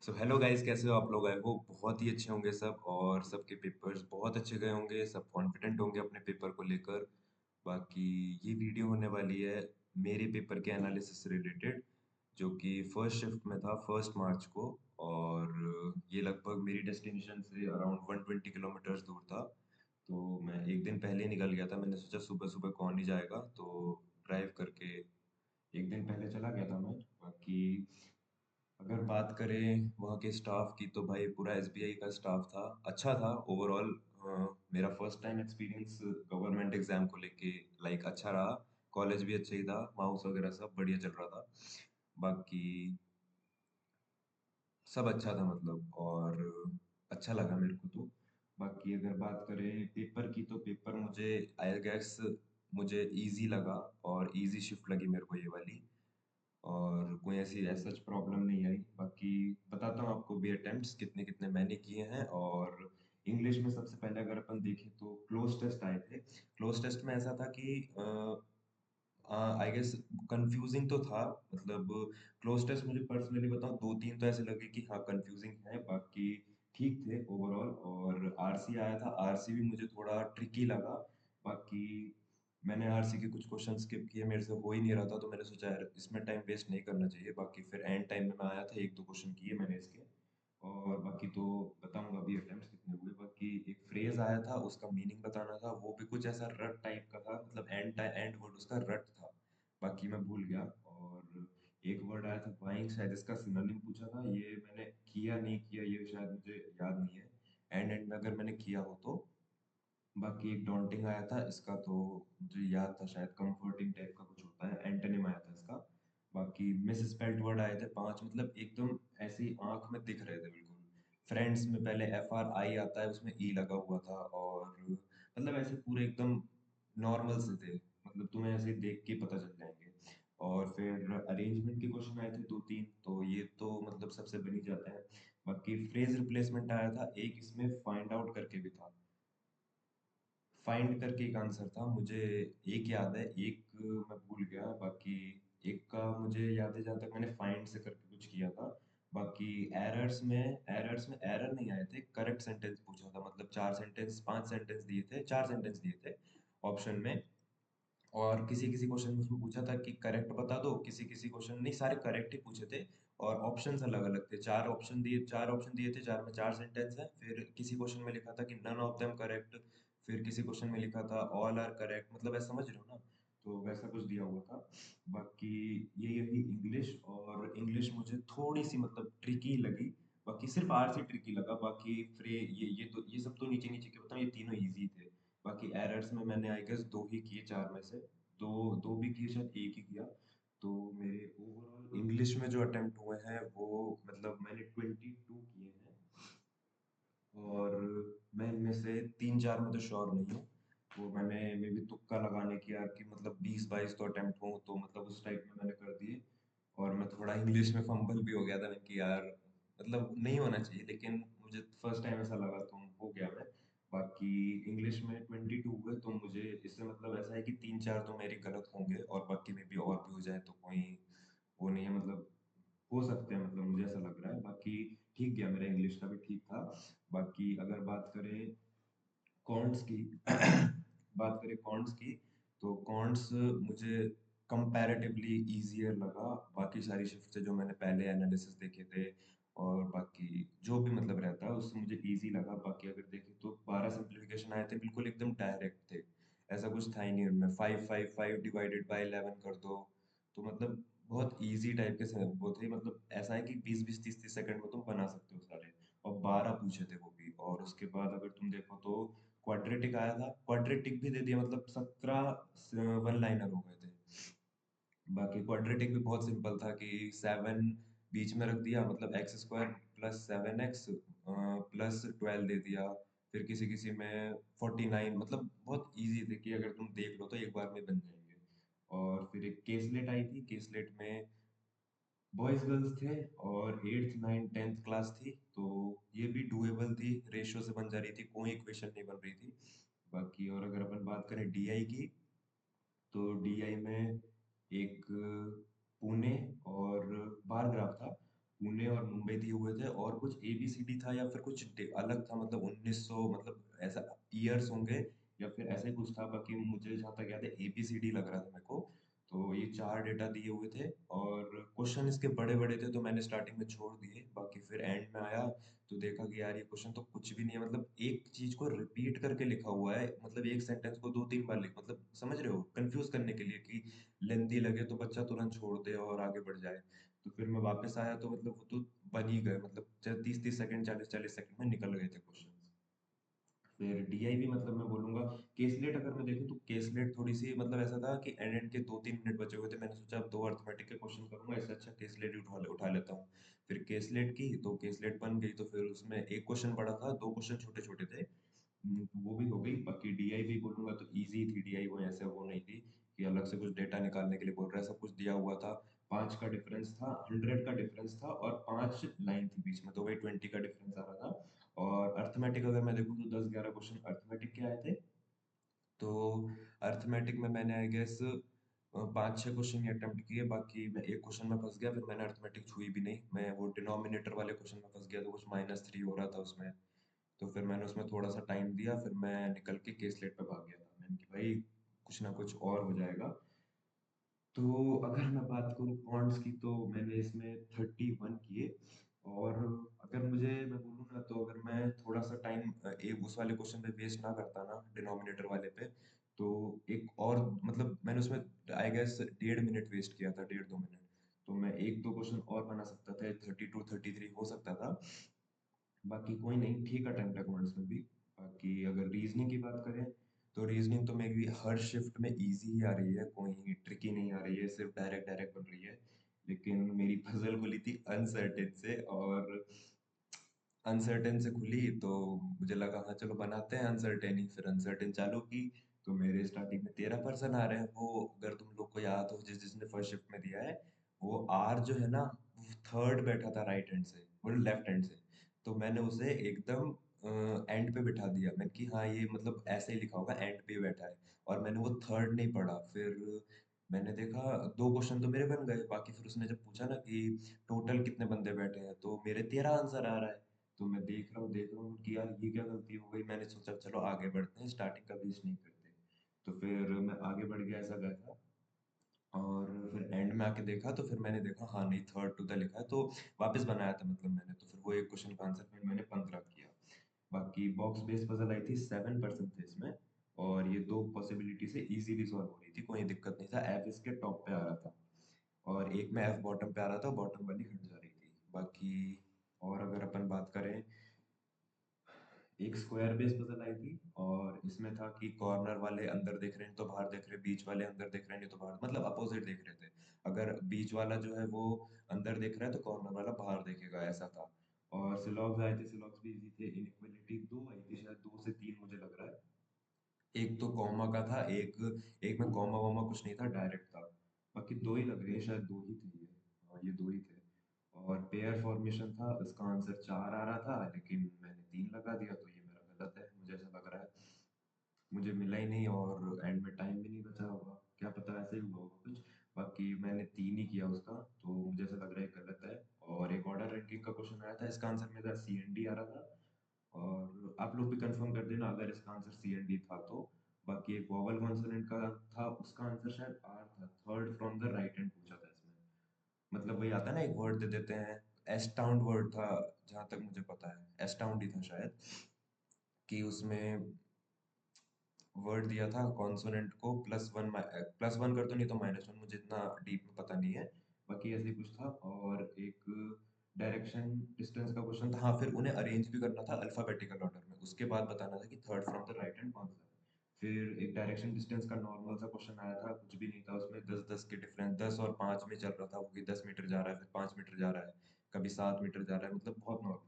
So hello guys, कैसे हो आप लोग? आई होप बहुत ही अच्छे होंगे सब, और सबके पेपर्स बहुत अच्छे गए होंगे, सब कॉन्फिडेंट होंगे अपने पेपर को लेकर। बाकी ये वीडियो होने वाली है मेरे पेपर के एनालिसिस से रिलेटेड, जो कि फर्स्ट शिफ्ट में था 1 मार्च को। और ये लगभग मेरी डेस्टिनेशन से अराउंड 120 किलोमीटर्स दूर था। तो मैं एक दिन पहले ही निकल गया था। मैंने सोचा सुबह सुबह कौन ही जाएगा, तो ड्राइव करके एक दिन पहले चला गया था मैं। बाकी अगर बात करें वहाँ के स्टाफ की, तो भाई पूरा एसबीआई का स्टाफ था, अच्छा था ओवरऑल। मेरा first time experience government exam को लेके लाइक अच्छा रहा। कॉलेज भी अच्छा ही था, माउस वगैरह सब बढ़िया चल रहा था। बाकी सब अच्छा था मतलब, और अच्छा लगा मेरे को तो। बाकी अगर बात करें पेपर की, तो पेपर मुझे आई गेस मुझे इजी लगा, और इजी शिफ्ट लगी मेरे को ये वाली। और कोई ऐसी सच प्रॉब्लम नहीं आई। बाकी बताता हूँ आपको भी अटेम्प्ट्स कितने कितने मैंने किए हैं। और इंग्लिश में सबसे पहले अगर अपन देखें तो क्लोज टेस्ट आए थे। क्लोज टेस्ट में ऐसा था कि आई गेस कंफ्यूजिंग तो था, मतलब क्लोज टेस्ट मुझे पर्सनली बताऊं, दो तीन तो ऐसे लगे कि हाँ कंफ्यूजिंग है, बाकी ठीक थे ओवरऑल। और आरसी आया था, आरसी भी मुझे थोड़ा ट्रिकी लगा। बाकी मैंने आरसी के कुछ क्वेश्चन स्किप किए, मेरे से हो ही नहीं रहा था, तो मैंने सोचा यार इसमें टाइम वेस्ट नहीं करना चाहिए। बाकी फिर एंड टाइम में मैं आया था, एक दो क्वेश्चन किए मैंने इसके। और बाकी तो बताऊंगा अभी अटेम्प्ट्स कितने हुए। बाकी एक फ्रेज आया था, उसका मीनिंग बताना था, वो भी कुछ ऐसा रट टाइप का था, मतलब एंड वर्ड उसका रट था। बाकी मैं भूल गया। और एक वर्ड आया था वाइंग, शायद इसका सिनोनिम पूछा था, ये मैंने किया नहीं किया ये शायद मुझे याद नहीं है, एंड में अगर मैंने किया हो तो। बाकी एक डॉन्टिंग आया था, इसका तो मुझे याद था, शायद कंफर्टिंग टाइप का कुछ होता है, एंटोनिम आया था इसका। बाकी मिस स्पेल्ड वर्ड आए थे 5, मतलब एकदम ऐसे ही आंख में दिख रहे थे बिल्कुल। फ्रेंड्स में पहले FRI आता है, उसमें ई लगा हुआ था, और मतलब ऐसे पूरे एकदम नॉर्मल से थे, मतलब तुम्हें ऐसे देख के पता चल जाएंगे। और फिर अरेंजमेंट के क्वेश्चन आए थे दो तीन, तो ये तो मतलब सबसे बनी जाता है। बाकी फ्रेज रिप्लेसमेंट आया था एक, इसमें फाइंड आउट करके भी था। फाइंड करके एक आंसर था मुझे, एक याद है, एक मैं भूल गया। बाकी एक का मुझे याद है, जहाँ तक मैंने फाइंड से करके कुछ किया था। बाकी एरर्स में एरर नहीं आए थे, करेक्ट सेंटेंस पूछा था, मतलब 4 सेंटेंस 5 सेंटेंस दिए थे, 4 सेंटेंस दिए थे ऑप्शन में। और किसी किसी क्वेश्चन में उसमें पूछा था कि करेक्ट बता दो, किसी किसी क्वेश्चन नहीं, सारे करेक्ट ही पूछे थे। और ऑप्शंस अलग अलग थे, 4 ऑप्शन दिए थे, 4 में 4 सेंटेंस है। फिर किसी क्वेश्चन में लिखा था कि नन ऑफ देम करेक्ट, फिर किसी क्वेश्चन में लिखा था ऑल आर करेक्ट, मतलब ऐसा समझ रहे हो ना। तो वैसा कुछ दिया हुआ था। बाकी ये रही इंग्लिश, और इंग्लिश मुझे थोड़ी सी मतलब ट्रिकी लगी। बाकी सिर्फ आर से ट्रिकी लगा, बाकी ये सब तो नीचे नीचे के बताऊं, ये तीनों इजी थे। बाकी एरर्स में मैंने आई गेस दो ही किए 4 में से, दो दो भी किए, शायद एक ही किया। तो मेरे ओवरऑल इंग्लिश में जो अटेम्प्ट हुए हैं वो, मतलब मैंने 22 किए हैं। और मैं इनमें से 3 4 में तो श्योर नहीं हूँ। वो मैंने मे भी तुक्का लगाने की यार, कि मतलब 20 22 तो अटेम्प्ट हो, तो मतलब उस टाइप में मैंने कर दिए। और मैं थोड़ा इंग्लिश में फंबल भी हो गया था मैं, कि यार मतलब नहीं होना चाहिए, लेकिन मुझे फर्स्ट टाइम ऐसा लगा तो हो गया मैं। बाकी इंग्लिश में 22 हुए, तो मुझे इससे मतलब ऐसा है कि 3 4 तो मेरी गलत होंगे, और बाकी में भी और भी हो जाए तो कोई वो नहीं है, मतलब हो सकते हैं, मतलब मुझे ऐसा लग रहा है। बाकी ठीक गया, मेरा इंग्लिश का भी ठीक था। बाकी अगर बात करें कॉन्ट्स की बात करें कॉन्ट्स की, तो कॉन्ट्स मुझे कंपैरेटिवली इजियर लगा, बाकी सारी शिफ्ट से जो मैंने पहले एनालिसिस देखे थे। और बाकी जो भी मतलब रहता है उससे मुझे इजी लगा। बाकी अगर देखें तो 12 सिंप्लीफिकेशन आए थे, बिल्कुल एकदम डायरेक्ट थे, ऐसा कुछ था ही नहीं उनमें। 5 5 5 डिवाइडेड बाय 11 कर दो, तो मतलब बहुत इजी टाइप के वो थे, मतलब ऐसा है कि 20 20 30 30 सेकंड में तुम बना सकते हो सारे। और 12 पूछे थे वो भी। और उसके बाद अगर तुम देखो तो क्वाड्रेटिक आया था, क्वाड्रेटिक भी दे दिया, मतलब 17 वन लाइनर हो गए थे। बाकी क्वाड्रेटिक भी बहुत सिंपल था, कि 7 बीच में रख दिया, मतलब x² प्लस 7x प्लस 12 दे दिया। फिर किसी किसी में 49, मतलब बहुत इजी थे, कि अगर तुम देख लो तो एक बार में बन जाएंगे। और फिर एक केसलेट आई थी, केसलेट में बॉयज गर्ल्स थे, और 8th 9th 10th क्लास थी, तो ये भी डुएबल थी, रेशियो से बन जा रही थी, कोई इक्वेशन नहीं बन रही थी। बाकी और अगर अपन बात करें डीआई की, तो डीआई में एक पुणे और बार ग्राफ था। पुणे और मुंबई दिए हुए थे और कुछ ABCD था या फिर कुछ अलग था, मतलब 1900, मतलब ऐसा ईयर्स होंगे या फिर ऐसा ही कुछ था। बाकी मुझे जहाँ तक याद है ABCD लग रहा था मेरे को। तो ये चार डेटा दिए हुए थे और क्वेश्चन इसके बड़े बड़े थे, तो मैंने स्टार्टिंग में छोड़ दिए। बाकी फिर एंड में आया तो देखा कि यार ये क्वेश्चन तो कुछ भी नहीं है, मतलब एक चीज को रिपीट करके लिखा हुआ है, मतलब एक सेंटेंस को दो तीन बार लिख, मतलब समझ रहे हो, कंफ्यूज करने के लिए कि लेंथी लगे तो बच्चा तुरंत छोड़ दे और आगे बढ़ जाए। तो फिर मैं वापस आया तो मतलब वो तो बन ही गए, मतलब 30-30 सेकंड, 40-40 सेकंड में निकल गए थे क्वेश्चन। फिर डीआई भी, मतलब मैं बोलूंगा, केसलेट अगर मैं देखूं तो केसलेट थोड़ी सी, मतलब ऐसा था कि एंड एंड के 2-3 मिनट बचे हुए थे, मैंने सोचा अब दो अर्थमेटिक के क्वेश्चन करूंगा, इससे अच्छा केसलेट ही उठा लेता हूँ। फिर केसलेट की तो केसलेट बन गई, तो फिर उसमें एक क्वेश्चन बड़ा था, दो क्वेश्चन छोटे छोटे थे। तो वो भी हो गई। बाकी डीआई भी बोलूंगा तो इजी थी डीआई, वो ऐसे वो नहीं थी कि अलग से कुछ डेटा निकालने के लिए बोल रहा है, सब कुछ दिया हुआ था। 5 का डिफरेंस था, 100 का डिफरेंस था और 5 लाइन थी बीच में, तो वही 20 का डिफरेंस आ रहा था। और अर्थमेटिक अगर मैं देखूँ तो 10-11 क्वेश्चन अर्थमेटिक के आए थे। तो अर्थमेटिक में मैंने आई गेस 5-6 क्वेश्चन ही अटेम्प्ट किए, बाकी मैं एक क्वेश्चन में फंस गया, फिर मैंने अर्थमेटिक छुई भी नहीं, मैं वो डिनोमिनेटर वाले क्वेश्चन में फंस गया, तो कुछ -3 हो रहा था उसमें। तो फिर मैंने उसमें थोड़ा सा टाइम दिया, फिर मैं निकल के केसलेट पे भाग गया था, मैंने कि भाई कुछ ना कुछ और हो जाएगा। तो अगर मैं बात करूँ पॉइंट्स की तो मैंने इसमें 31 किए। और अगर मुझे मैं बोलूँ ना, तो अगर मैं थोड़ा सा टाइम एक उस वाले क्वेश्चन पे वेस्ट ना करता ना, डिनोमिनेटर वाले पे, तो एक और, मतलब मैंने उसमें आई गेस 1.5 मिनट वेस्ट किया था, 1.5-2 मिनट। तो मैं एक दो क्वेश्चन और बना सकता था, 32-33 हो सकता था। बाकी कोई नहीं, ठीक अटेम्प्ट है कमेंट्स में भी। बाकी अगर रीजनिंग की बात करें तो रीजनिंग तो मेरी हर शिफ्ट में इजी ही आ रही है, कोई ट्रिकी नहीं आ रही है, सिर्फ डायरेक्ट डायरेक्ट बन रही है। लेकिन मेरी पजल खुली थी अनसर्टेन से, और अनसर्टेन से खुली तो मुझे लगा हाँ चलो बनाते हैं अनसर्टेन ही, फिर अनसर्टेन चालू की। तो मेरे स्टार्टिंग में 13% आ रहे हैं, वो अगर तुम लोग को याद हो, जिसने फर्स्ट शिफ्ट में दिया है, वो आर जो है ना, वो थर्ड बैठा था राइट हैंड से, वो लेफ्ट हैंड से। तो मैंने उसे एकदम एंड पे बिठा दिया, मैंने कि हाँ ये मतलब ऐसे ही लिखा होगा, एंड पे बैठा है। और मैंने वो थर्ड नहीं पढ़ा। फिर मैंने देखा दो क्वेश्चन तो मेरे बन गए, बाकी फिर उसने जब पूछा ना कि टोटल कितने बंदे बैठे हैं, तो मेरे 13 आंसर आ रहा है। तो मैं देख रहा हूँ कि यार ये क्या गलती हो गई, मैंने सोचा चलो आगे बढ़ते हैं, स्टार्टिंग का वेस्ट नहीं करते। तो फिर मैं आगे बढ़ गया ऐसा वैसा। और फिर एंड में आके देखा तो फिर मैंने देखा हाँ नहीं, थर्ड टू द लिखा है, तो वापस बनाया था, मतलब मैंने तो फिर वो एक क्वेश्चन का आंसर फिर मैंने 15 किया। बाकी बॉक्स बेस्ड पजल आई थी, 7% थे इसमें। और ये दो पॉसिबिलिटी से इजीली सॉल्व हो रही थी, कोई दिक्कत नहीं था, एफ इसके टॉप पे आ रहा था और एक में एफ बॉटम पे आ रहा था, बॉटम वाली हट जा रही थी। बाकी और अगर अपन बात करें, एक स्क्वायर बेस पजल आई थी और इसमें था कि कॉर्नर वाले अंदर देख रहे हैं तो बाहर देख रहे हैं, बीच वाले अंदर देख रहे हैं नहीं तो बाहर, मतलब अपोजिट देख रहे थे। अगर बीच वाला जो है वो अंदर देख रहा है तो कॉर्नर वाला बाहर देखेगा, ऐसा था। और सिलॉग्स आए थे, सिलॉग्स भी इजी थे। इनइक्वालिटी दो आई थी, शायद 2 से 3 मुझे लग रहा है। एक तो कॉमा का था, एक एक में कॉमा वॉमा कुछ नहीं था, डायरेक्ट था। बाकी दो ही लग रही है, शायद दो ही थे ये। हाँ ये दो ही थे। और पेयर फॉर्मेशन था, इसका आंसर 4 आ रहा था, लेकिन मैंने 3 लगा दिया, तो ये मेरा गलत है, मुझे ऐसा लग रहा है। मुझे मिला ही नहीं और एंड में टाइम भी नहीं बचा होगा, क्या पता ऐसे ही हुआ होगा कुछ। बाकी मैंने 3 ही किया उसका, तो मुझे ऐसा लग रहा है गलत है। और एक ऑर्डर रैंकिंग का क्वेश्चन आया था, इसका आंसर मेरा CND आ रहा था। और आप लोग भी कंफर्म कर देना अगर इसका आंसर CND था तो। बाकी एक वोवल कॉन्सोनेंट का था, उसका आंसर शायद आर था, third from the right hand पूछा था इसमें। मतलब वही आता है ना, एक वर्ड दे देते हैं, एस्टाउंड वर्ड था, जहां तक मुझे पता है एस्टाउंड ही था शायद, कि उसमें वर्ड दिया था कॉन्सोनेंट को +1 कर दो नहीं तो -1, मुझे इतना डीप में पता नहीं है। बाकी ऐसे ही कुछ था। और एक डायरेक्शन डिस्टेंस का क्वेश्चन था, हाँ फिर उन्हें अरेंज भी करना था अल्फाबेटिकल ऑर्डर में, उसके बाद बताना था कि third from the right hand कौन सा है। फिर एक डायरेक्शन डिस्टेंस का नॉर्मल सा क्वेश्चन आया था, कुछ भी नहीं था उसमें, 10-10 के डिफरेंस, 10 और 5 में चल रहा था वो, कि 10 मीटर जा रहा है फिर 5 मीटर जा रहा है, कभी 7 मीटर जा रहा है, मतलब बहुत नॉर्मल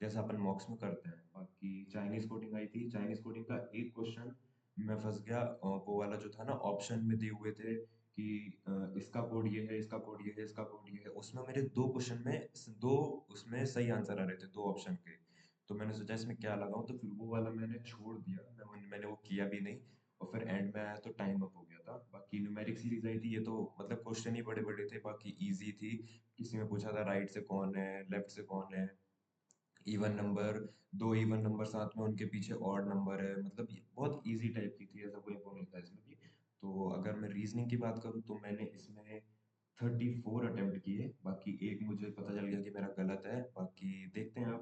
जैसा अपन मॉक्स में करते हैं। बाकी चाइनीज कोडिंग आई थी, चाइनीज कोडिंग का एक क्वेश्चन मैं फंस गया, वो वाला जो था ना, ऑप्शन में दिए हुए थे कि इसका कोड ये है, इसका कोड ये है, इसका कोड ये है, उसमें मेरे दो क्वेश्चन में दो उसमें सही आंसर आ रहे थे, दो ऑप्शन के। तो मैंने सोचा इसमें क्या लगाऊं, तो फिर वो वाला मैंने छोड़ दिया, मैंने वो किया भी नहीं। और फिर एंड में आया तो टाइम अप हो गया था। बाकी न्यूमेरिक सीरीज आई थी, ये तो मतलब क्वेश्चन ही बड़े बड़े थे, बाकी इजी थी। किसी में पूछा था राइट से कौन है, लेफ्ट से कौन है, इवन नंबर, दो इवन नंबर साथ में उनके पीछे ऑड नंबर है, मतलब ये बहुत इजी टाइप की थी, ऐसा कोई वो नहीं था इसमें भी। तो अगर मैं रीजनिंग की बात करूँ तो मैंने इसमें 34 अटेम्प्ट किए, बाकी एक मुझे पता चल गया कि मेरा गलत है। बाकी देखते हैं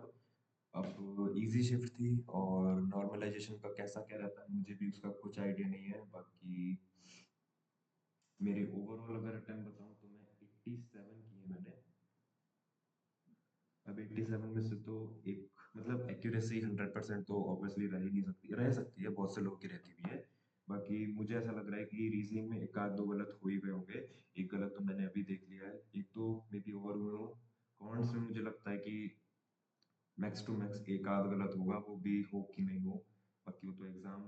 अब इजी शिफ्ट थी, और नॉर्मलाइजेशन का कैसा क्या रहता है मुझे भी उसका कुछ आइडिया नहीं है। बाकी मेरे ओवरऑल अगर अटेम्प्ट बताऊं तो मैं 87 किए मैंने। अब 87 में से तो एक मतलब एक्यूरेसी 100% तो ऑब्वियसली रह ही नहीं सकती, रह सकती है, बहुत से लोगों की रहती भी है। बाकी मुझे ऐसा लग रहा है कि रीजनिंग में एक आध दो गलत हो ही गए होंगे। एक गलत तो मैंने अभी देख लिया है, एक तो मे बी ओवर हुए हो। कॉन्ट्स में मुझे लगता है कि मैक्स टू मैक्स एक आध गलत होगा, वो भी हो कि नहीं हो, बाकी वो तो एग्जाम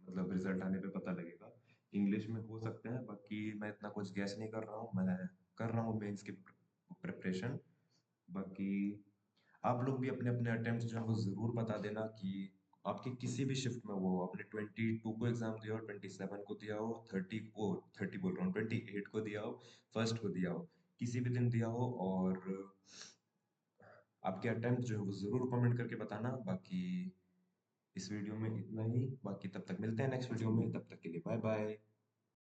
मतलब रिजल्ट आने पे पता लगेगा। इंग्लिश में हो सकते हैं, बाकी मैं इतना कुछ गैस नहीं कर रहा हूँ, मैं कर रहा हूँ मेंस की प्रिपरेशन। बाकी आप लोग भी अपने अपने अटेम्प्ट जो है वो जरूर बता देना कि आपके किसी भी शिफ्ट में वो आपने 22 को एग्जाम दिया हो, 27 को दिया हो, 30 को, 30 बोल रहा हूँ, 28 को दिया हो, फर्स्ट को दिया हो, किसी भी दिन दिया हो, और आपके अटेम्प्ट जो है वो जरूर कमेंट करके बताना। बाकी इस वीडियो में इतना ही, बाकी तब तक मिलते हैं नेक्स्ट वीडियो में, तब तक के लिए बाय बाय।